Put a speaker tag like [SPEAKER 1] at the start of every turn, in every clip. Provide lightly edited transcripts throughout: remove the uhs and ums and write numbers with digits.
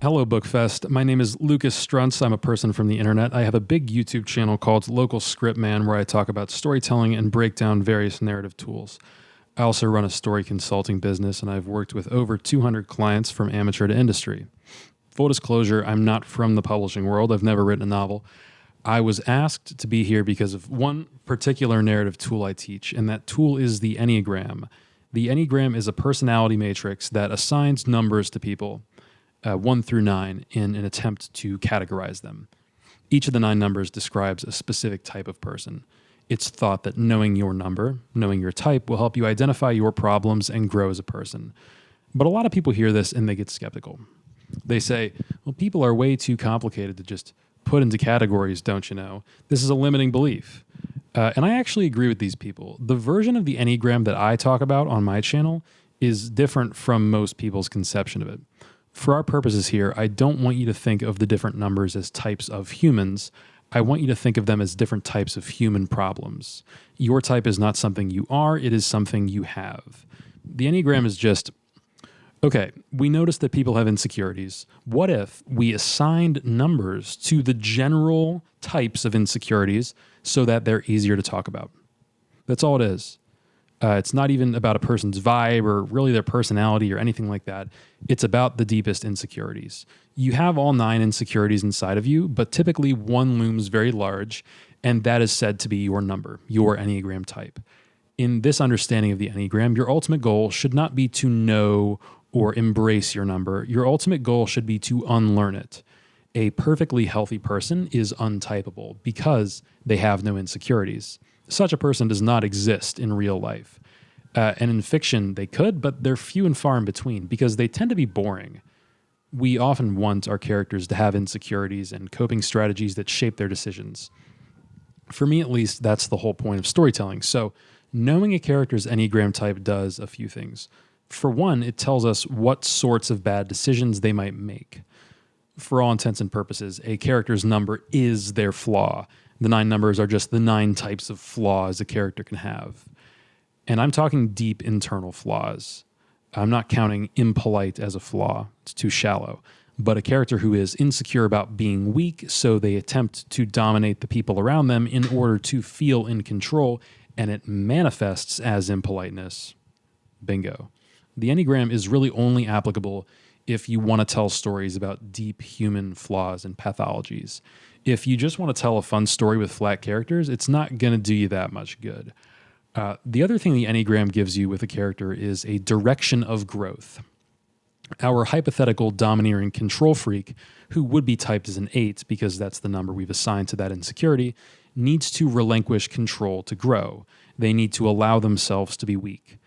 [SPEAKER 1] Hello, Bookfest. My name is Lucas Strunc. I'm a person from the internet. I have a big YouTube channel called Local Script Man where I talk about storytelling and break down various narrative tools. I also run a story consulting business, and I've worked with over 200 clients from amateur to industry. Full disclosure, I'm not from the publishing world. I've never written a novel. I was asked to be here because of one particular narrative tool I teach, and that tool is the Enneagram. The Enneagram is a personality matrix that assigns numbers to people, 1 through 9, in an attempt to categorize them. Each of the 9 numbers describes a specific type of person. It's thought that knowing your number, knowing your type, will help you identify your problems and grow as a person. But a lot of people hear this and they get skeptical. They say, well, people are way too complicated to just put into categories, don't you know? This is a limiting belief. And I actually agree with these people. The version of the Enneagram that I talk about on my channel is different from most people's conception of it. For our purposes here, I don't want you to think of the different numbers as types of humans. I want you to think of them as different types of human problems. Your type is not something you are, it is something you have. The Enneagram is just, okay, we notice that people have insecurities. What if we assigned numbers to the general types of insecurities so that they're easier to talk about? That's all it is. It's not even about a person's vibe or really their personality or anything like that. It's about the deepest insecurities. You have all 9 insecurities inside of you, but typically one looms very large, and that is said to be your number, your Enneagram type. In this understanding of the Enneagram, your ultimate goal should not be to know or embrace your number. Your ultimate goal should be to unlearn it. A perfectly healthy person is untypable because they have no insecurities. Such a person does not exist in real life. And in fiction, they could, but they're few and far in between because they tend to be boring. We often want our characters to have insecurities and coping strategies that shape their decisions. For me, at least, that's the whole point of storytelling. So knowing a character's Enneagram type does a few things. For one, it tells us what sorts of bad decisions they might make. For all intents and purposes, a character's number is their flaw. The 9 numbers are just the 9 types of flaws a character can have. And I'm talking deep internal flaws. I'm not counting impolite as a flaw. It's too shallow. But a character who is insecure about being weak, so they attempt to dominate the people around them in order to feel in control, and it manifests as impoliteness. Bingo. The Enneagram is really only applicable if you want to tell stories about deep human flaws and pathologies. If you just want to tell a fun story with flat characters, it's not going to do you that much good. The other thing the Enneagram gives you with a character is a direction of growth. Our hypothetical domineering control freak, who would be typed as an 8 because that's the number we've assigned to that insecurity, needs to relinquish control to grow. They need to allow themselves to be weak.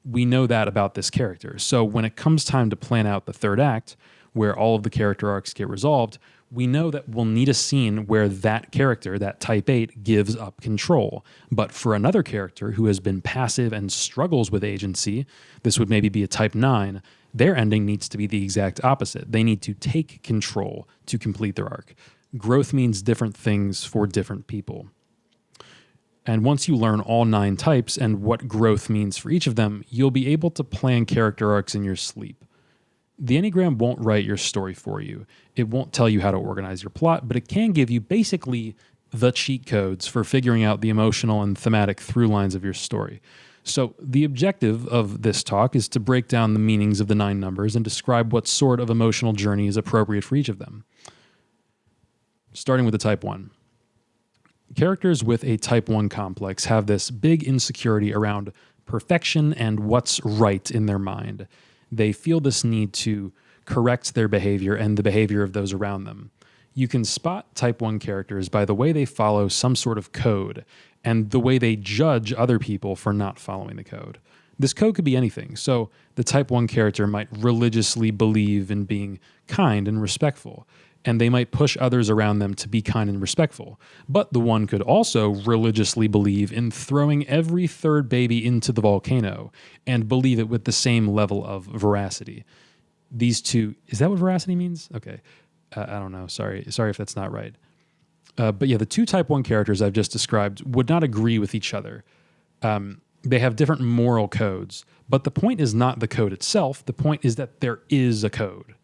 [SPEAKER 1] We know that about this character. So when it comes time to plan out the third act, where all of the character arcs get resolved, we know that we'll need a scene where that character, that type 8, gives up control. But for another character who has been passive and struggles with agency, this would maybe be a type 9, their ending needs to be the exact opposite. They need to take control to complete their arc. Growth means different things for different people. And once you learn all 9 types and what growth means for each of them, you'll be able to plan character arcs in your sleep. The Enneagram won't write your story for you. It won't tell you how to organize your plot, but it can give you basically the cheat codes for figuring out the emotional and thematic through lines of your story. So the objective of this talk is to break down the meanings of the 9 numbers and describe what sort of emotional journey is appropriate for each of them. Starting with the type 1. Characters with a type 1 complex have this big insecurity around perfection and what's right in their mind. They feel this need to correct their behavior and the behavior of those around them. You can spot type 1 characters by the way they follow some sort of code and the way they judge other people for not following the code. This code could be anything. So the type 1 character might religiously believe in being kind and respectful, and they might push others around them to be kind and respectful. But the one could also religiously believe in throwing every third baby into the volcano and believe it with the same level of veracity. These two, is that what veracity means? Okay. I don't know. Sorry if that's not right. But yeah, the 2 type 1 characters I've just described would not agree with each other. They have different moral codes, but the point is not the code itself. The point is that there is a code.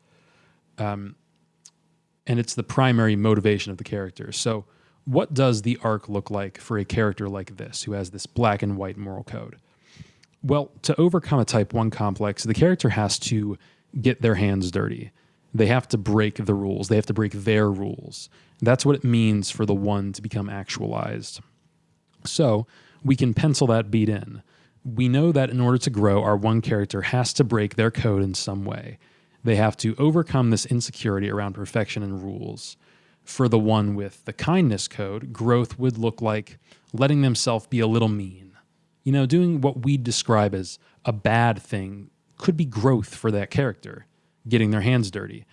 [SPEAKER 1] and it's the primary motivation of the character. So what does the arc look like for a character like this, who has this black and white moral code? Well, to overcome a type 1 complex, the character has to get their hands dirty. They have to break the rules. They have to break their rules. That's what it means for the 1 to become actualized. So we can pencil that beat in. We know that in order to grow, our 1 character has to break their code in some way. They have to overcome this insecurity around perfection and rules. For the 1 with the kindness code, growth would look like letting themselves be a little mean. Doing what we describe as a bad thing could be growth for that character, getting their hands dirty.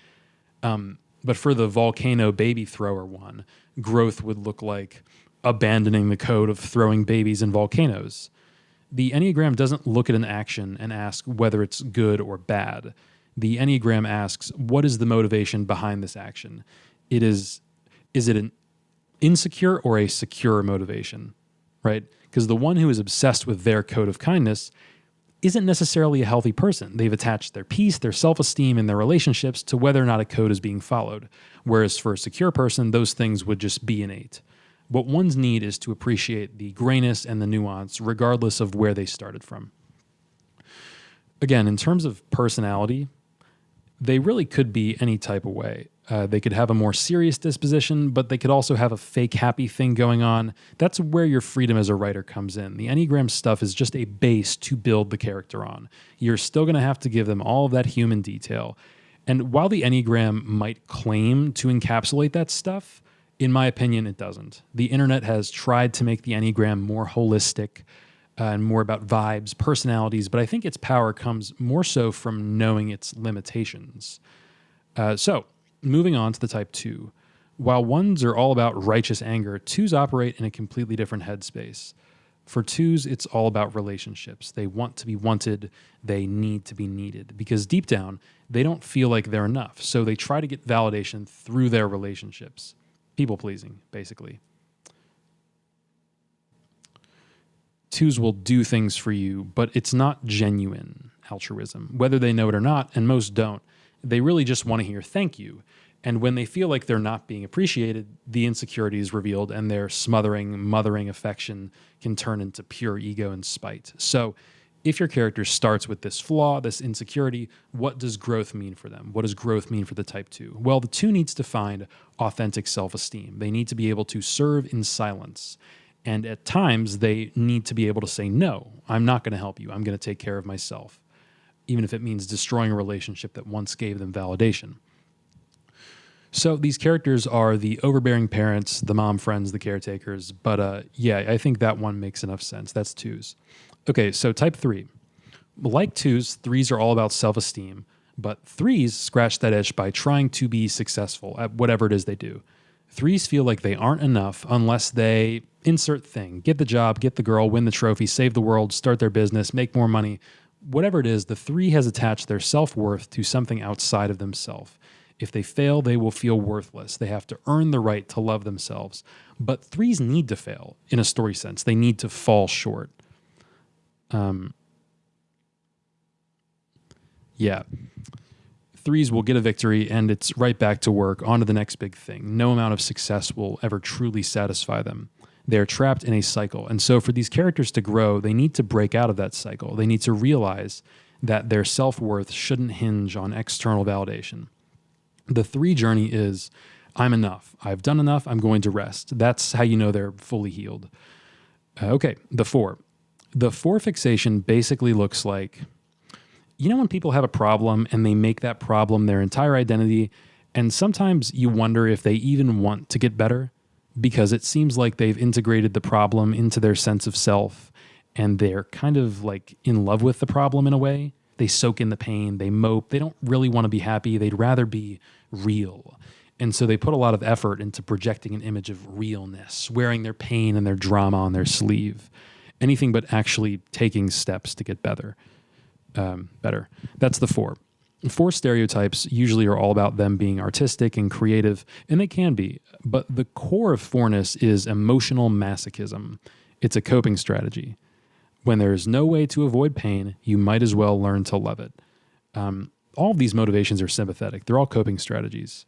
[SPEAKER 1] But for the volcano baby thrower 1, growth would look like abandoning the code of throwing babies in volcanoes. The Enneagram doesn't look at an action and ask whether it's good or bad. The Enneagram asks, what is the motivation behind this action? Is it an insecure or a secure motivation, right? Because the 1 who is obsessed with their code of kindness isn't necessarily a healthy person. They've attached their peace, their self-esteem, and their relationships to whether or not a code is being followed. Whereas for a secure person, those things would just be innate. What one's need is to appreciate the grayness and the nuance, regardless of where they started from. Again, in terms of personality, they really could be any type of way. They could have a more serious disposition, but they could also have a fake happy thing going on. That's where your freedom as a writer comes in. The Enneagram stuff is just a base to build the character on. You're still going to have to give them all of that human detail. And while the Enneagram might claim to encapsulate that stuff, in my opinion, it doesn't. The internet has tried to make the Enneagram more holistic and more about vibes, personalities, but I think its power comes more so from knowing its limitations. So, moving on to the type 2. While 1s are all about righteous anger, 2s operate in a completely different headspace. For 2s, it's all about relationships. They want to be wanted, they need to be needed, because deep down, they don't feel like they're enough, so they try to get validation through their relationships. People-pleasing, basically. 2s will do things for you, but it's not genuine altruism, whether they know it or not, and most don't. They really just want to hear thank you. And when they feel like they're not being appreciated, the insecurity is revealed and their smothering, mothering affection can turn into pure ego and spite. So if your character starts with this flaw, this insecurity, what does growth mean for them? What does growth mean for the type 2? Well, the 2 needs to find authentic self-esteem. They need to be able to serve in silence. And at times, they need to be able to say, no, I'm not going to help you. I'm going to take care of myself, even if it means destroying a relationship that once gave them validation. So these characters are the overbearing parents, the mom friends, the caretakers. But yeah, I think that one makes enough sense. That's 2s. Okay, so type 3. Like 2s, 3s are all about self-esteem, but 3s scratch that itch by trying to be successful at whatever it is they do. 3s feel like they aren't enough unless they insert thing, get the job, get the girl, win the trophy, save the world, start their business, make more money. Whatever it is, the 3 has attached their self-worth to something outside of themselves. If they fail, they will feel worthless. They have to earn the right to love themselves. But 3s need to fail in a story sense. They need to fall short. Yeah. 3s will get a victory and it's right back to work, on to the next big thing. No amount of success will ever truly satisfy them. They're trapped in a cycle. And so for these characters to grow, they need to break out of that cycle. They need to realize that their self-worth shouldn't hinge on external validation. The 3 journey is, I'm enough. I've done enough. I'm going to rest. That's how you know they're fully healed. Okay, the 4. The 4 fixation basically looks like, when people have a problem and they make that problem their entire identity, and sometimes you wonder if they even want to get better because it seems like they've integrated the problem into their sense of self and they're kind of like in love with the problem in a way. They soak in the pain, they mope, they don't really want to be happy, they'd rather be real. And so they put a lot of effort into projecting an image of realness, wearing their pain and their drama on their sleeve. Anything but actually taking steps to get better. That's the 4. 4 stereotypes usually are all about them being artistic and creative, and they can be, but the core of 4ness is emotional masochism. It's a coping strategy. When there is no way to avoid pain, you might as well learn to love it. All of these motivations are sympathetic. They're all coping strategies.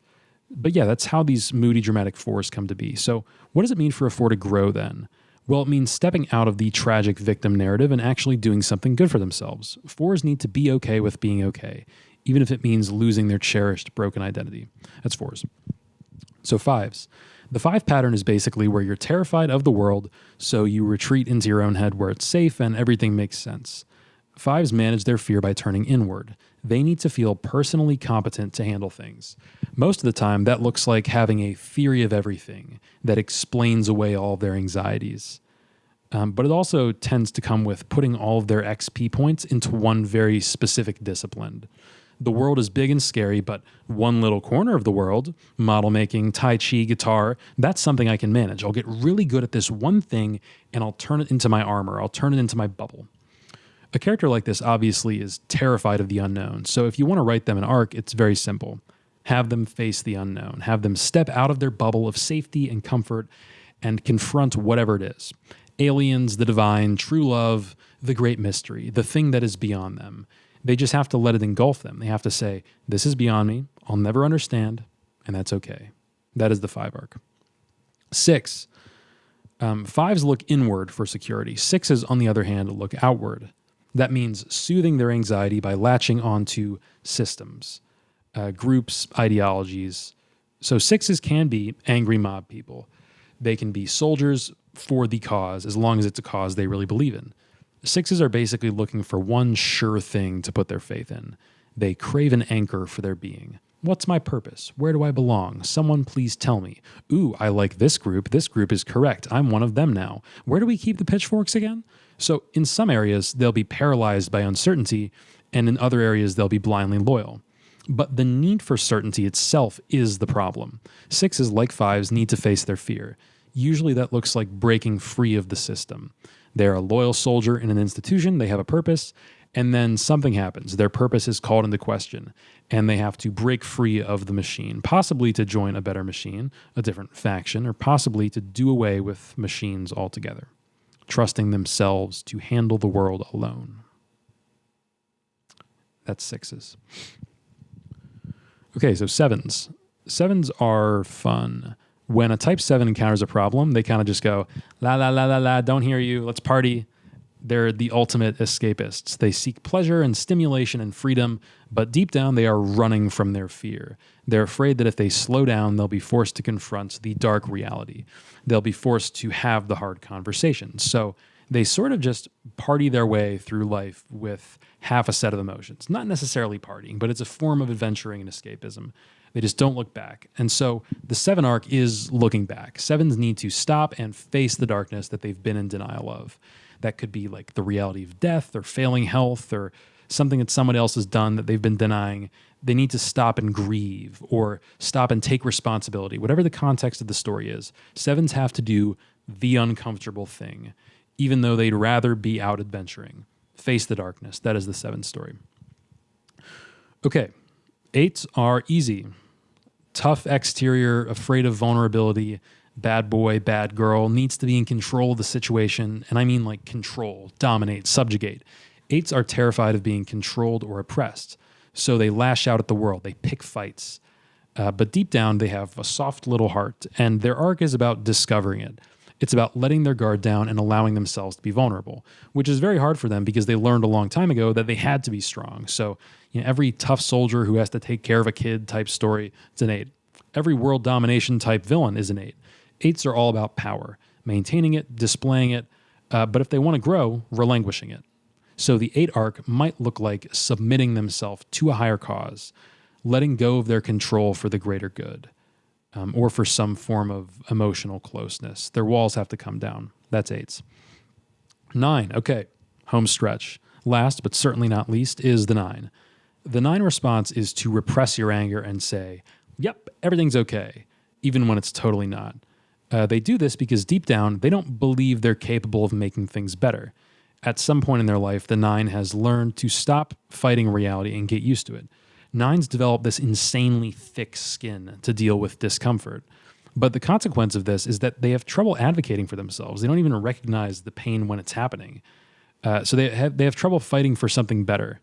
[SPEAKER 1] But yeah, that's how these moody, dramatic fours come to be. So what does it mean for a four to grow then? Well, it means stepping out of the tragic victim narrative and actually doing something good for themselves. Fours need to be okay with being okay, even if it means losing their cherished, broken identity. That's fours. So fives. The five pattern is basically where you're terrified of the world, so you retreat into your own head where it's safe and everything makes sense. Fives manage their fear by turning inward. They need to feel personally competent to handle things. Most of the time, that looks like having a theory of everything that explains away all of their anxieties. But it also tends to come with putting all of their XP points into one very specific discipline. The world is big and scary, but one little corner of the world, model making, Tai Chi, guitar, that's something I can manage. I'll get really good at this one thing and I'll turn it into my armor. I'll turn it into my bubble. A character like this obviously is terrified of the unknown. So if you want to write them an arc, it's very simple. Have them face the unknown. Have them step out of their bubble of safety and comfort and confront whatever it is. Aliens, the divine, true love, the great mystery, the thing that is beyond them. They just have to let it engulf them. They have to say, this is beyond me, I'll never understand, and that's okay. That is the five arc. Six. Fives look inward for security. Sixes, on the other hand, look outward. That means soothing their anxiety by latching onto systems, groups, ideologies. So sixes can be angry mob people. They can be soldiers for the cause, as long as it's a cause they really believe in. Sixes are basically looking for one sure thing to put their faith in. They crave an anchor for their being. What's my purpose? Where do I belong? Someone please tell me. Ooh, I like this group. This group is correct. I'm one of them now. Where do we keep the pitchforks again? So in some areas, they'll be paralyzed by uncertainty, and in other areas, they'll be blindly loyal. But the need for certainty itself is the problem. Sixes, like fives, need to face their fear. Usually that looks like breaking free of the system. They're a loyal soldier in an institution, they have a purpose, and then something happens. Their purpose is called into question, and they have to break free of the machine, possibly to join a better machine, a different faction, or possibly to do away with machines altogether, trusting themselves to handle the world alone. That's sixes. Okay, so sevens. Sevens are fun. When a type 7 encounters a problem, they kind of just go, la, la, la, la, la, don't hear you, let's party. They're the ultimate escapists. They seek pleasure and stimulation and freedom, but deep down they are running from their fear. They're afraid that if they slow down, they'll be forced to confront the dark reality. They'll be forced to have the hard conversations. So they sort of just party their way through life with half a set of emotions. Not necessarily partying, but it's a form of adventuring and escapism. They just don't look back. And so the 7 arc is looking back. Sevens need to stop and face the darkness that they've been in denial of. That could be like the reality of death or failing health or something that someone else has done that they've been denying. They need to stop and grieve or stop and take responsibility. Whatever the context of the story is, sevens have to do the uncomfortable thing, even though they'd rather be out adventuring. Face the darkness. That is the 7 story. Okay. 8s are easy. Tough exterior, afraid of vulnerability, bad boy, bad girl, needs to be in control of the situation. And I mean like control, dominate, subjugate. 8s are terrified of being controlled or oppressed. So they lash out at the world. They pick fights. But deep down, they have a soft little heart. And their arc is about discovering it. It's about letting their guard down and allowing themselves to be vulnerable, which is very hard for them because they learned a long time ago that they had to be strong. So, every tough soldier who has to take care of a kid type story, it's an 8. Every world domination type villain is an 8. 8s are all about power, maintaining it, displaying it, but if they want to grow, relinquishing it. So the 8 arc might look like submitting themselves to a higher cause, letting go of their control for the greater good. Or for some form of emotional closeness. Their walls have to come down. That's 8s. 9, okay, home stretch. Last, but certainly not least, is the 9. The 9 response is to repress your anger and say, yep, everything's okay, even when it's totally not. They do this because deep down, they don't believe they're capable of making things better. At some point in their life, the 9 has learned to stop fighting reality and get used to it. 9s develop this insanely thick skin to deal with discomfort. But the consequence of this is that they have trouble advocating for themselves. They don't even recognize the pain when it's happening. So they have trouble fighting for something better.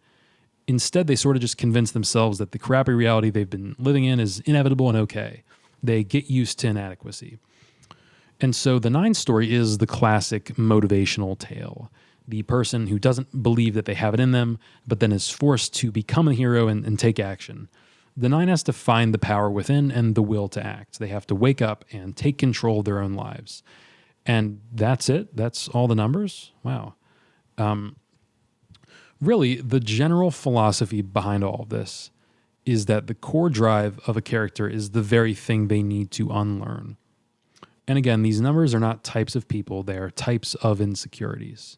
[SPEAKER 1] Instead, they sort of just convince themselves that the crappy reality they've been living in is inevitable and okay. They get used to inadequacy. And so the 9 story is the classic motivational tale. The person who doesn't believe that they have it in them, but then is forced to become a hero and take action. The 9 has to find the power within and the will to act. They have to wake up and take control of their own lives. And that's it? That's all the numbers? Wow. Really, the general philosophy behind all of this is that the core drive of a character is the very thing they need to unlearn. And again, these numbers are not types of people, they are types of insecurities.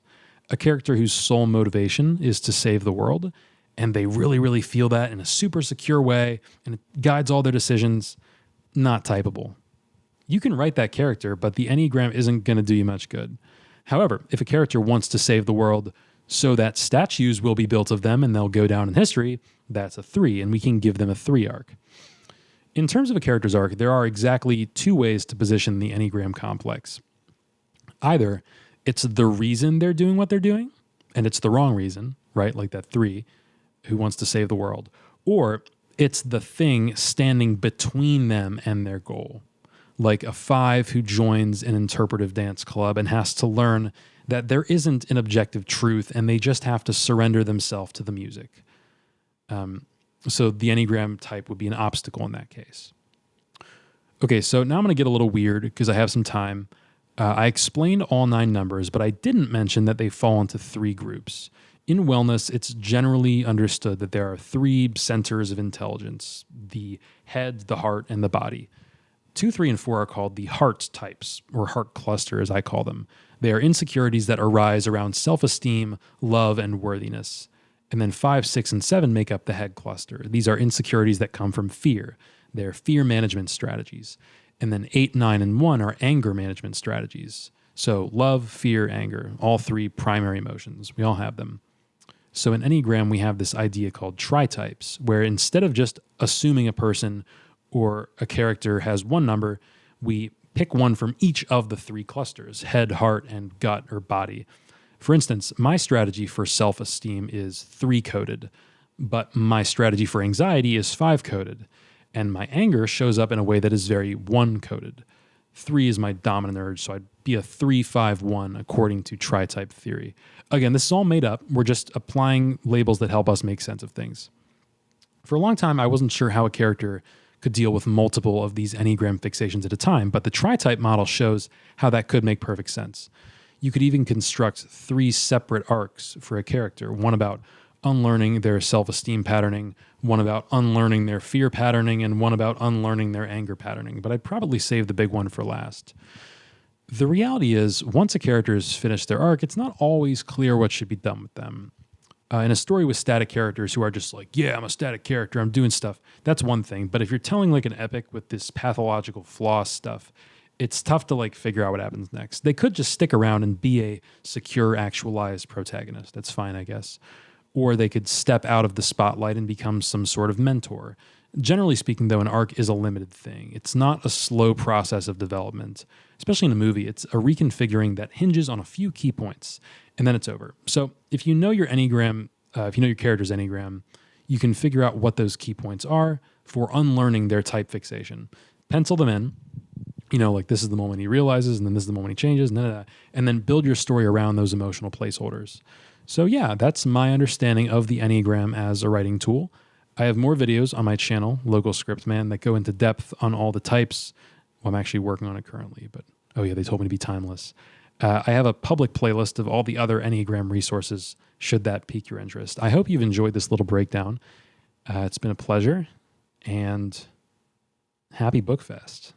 [SPEAKER 1] A character whose sole motivation is to save the world, and they really, really feel that in a super secure way, and it guides all their decisions, not typeable. You can write that character, but the Enneagram isn't going to do you much good. However, if a character wants to save the world so that statues will be built of them and they'll go down in history, that's a 3, and we can give them a 3 arc. In terms of a character's arc, there are exactly 2 ways to position the Enneagram complex. Either it's the reason they're doing what they're doing, and it's the wrong reason, right? Like that 3 who wants to save the world. Or it's the thing standing between them and their goal. Like a 5 who joins an interpretive dance club and has to learn that there isn't an objective truth and they just have to surrender themselves to the music. So the Enneagram type would be an obstacle in that case. Okay, so now I'm going to get a little weird because I have some time. I explained all 9 numbers, but I didn't mention that they fall into 3 groups. In wellness, it's generally understood that there are 3 centers of intelligence: the head, the heart, and the body. 2, 3, and 4 are called the heart types, or heart cluster as I call them. They are insecurities that arise around self-esteem, love, and worthiness. And then 5, 6, and 7 make up the head cluster. These are insecurities that come from fear. They're fear management strategies. And then 8, 9, and 1 are anger management strategies. So love, fear, anger, all 3 primary emotions. We all have them. So in Enneagram, we have this idea called tri-types, where instead of just assuming a person or a character has one number, we pick one from each of the 3 clusters: head, heart, and gut or body. For instance, my strategy for self-esteem is 3-coded, but my strategy for anxiety is 5-coded, and my anger shows up in a way that is very 1-coded. 3 is my dominant urge, so I'd be a 3-5-1 according to tri-type theory. Again, this is all made up. We're just applying labels that help us make sense of things. For a long time, I wasn't sure how a character could deal with multiple of these Enneagram fixations at a time, but the tri-type model shows how that could make perfect sense. You could even construct 3 separate arcs for a character, one about unlearning their self-esteem patterning, one about unlearning their fear patterning, and one about unlearning their anger patterning, but I'd probably save the big one for last. The reality is, once a character has finished their arc, it's not always clear what should be done with them. In a story with static characters who are just like, yeah, I'm a static character, I'm doing stuff, that's one thing. But if you're telling like an epic with this pathological flaw stuff, it's tough to like figure out what happens next. They could just stick around and be a secure, actualized protagonist. That's fine, I guess. Or they could step out of the spotlight and become some sort of mentor. Generally speaking, though, an arc is a limited thing. It's not a slow process of development. Especially in a movie, it's a reconfiguring that hinges on a few key points, and then it's over. So if you know your Enneagram, if you know your character's Enneagram, you can figure out what those key points are for unlearning their type fixation. Pencil them in. You know, like this is the moment he realizes, and then this is the moment he changes, and then build your story around those emotional placeholders. So yeah, that's my understanding of the Enneagram as a writing tool. I have more videos on my channel, Local Script Man, that go into depth on all the types. Well, I'm actually working on it currently, but oh yeah, they told me to be timeless. I have a public playlist of all the other Enneagram resources, should that pique your interest. I hope you've enjoyed this little breakdown. It's been a pleasure, and happy Bookfest.